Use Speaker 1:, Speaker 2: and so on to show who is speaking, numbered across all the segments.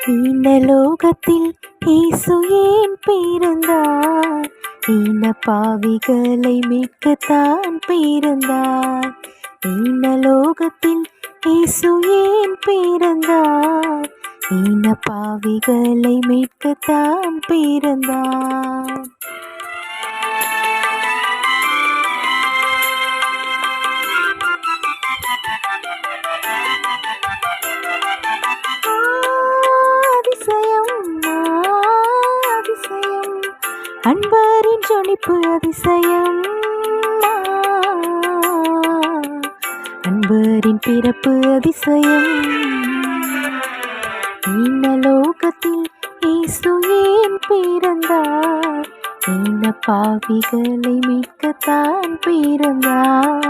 Speaker 1: இந்த லோகத்தில் இயேசு ஏன் பிறந்தார்? இந்த பாவிகளை மீட்கத்தான் பிறந்தார். இந்த லோகத்தில் இயேசு ஏன் பிறந்தார்? இந்த பாவிகளை மீட்கத்தான் பிறந்தார். அன்பரின் ஜொலிப்பு அதிசயம், அன்பரின் பிறப்பு அதிசயம். இந்த லோகத்தில் இயேசு ஏன் பிறந்தார்? இந்த பாவிகளை மீட்கத்தான் பிறந்தார்.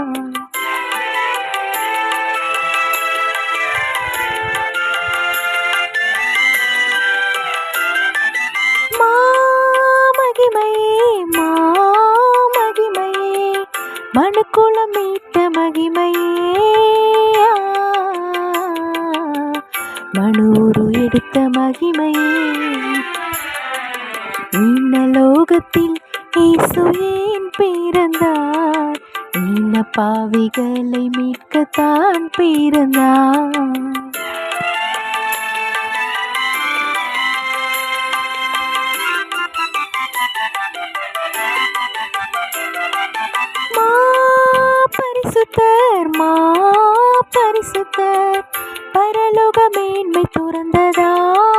Speaker 1: மனுக்குலம் மீட்ட மகிமையே, மனூரு எடுத்த மகிமையே. இந்த லோகத்தில் இயேசு ஏன் பிறந்தார்? இந்த பாவிகளை மீட்கத்தான் பிறந்தார். பரிசுத்தர் பரலோக மேன்மை துறந்ததார்,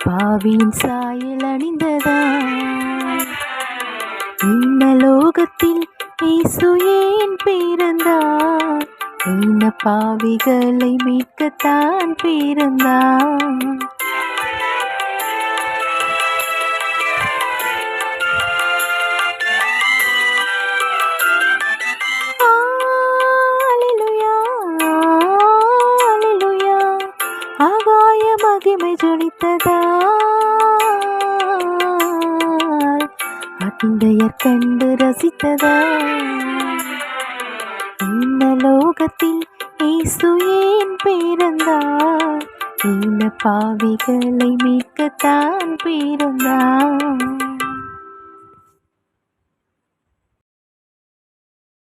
Speaker 1: பாவியின் சாயல் அணிந்ததார். இந்த லோகத்தில் இயேசு ஏன் பிறந்தார்? இந்த பாவிகளை மீட்கத்தான் பிறந்தார். மகிமை ஜொலித்ததால், அன்றையர் கண்டு ரசித்ததால். இந்த லோகத்தில் இயேசு ஏன் பிறந்தார்? இந்த பாவிகளை மீட்கத்தான் பிறந்தார்.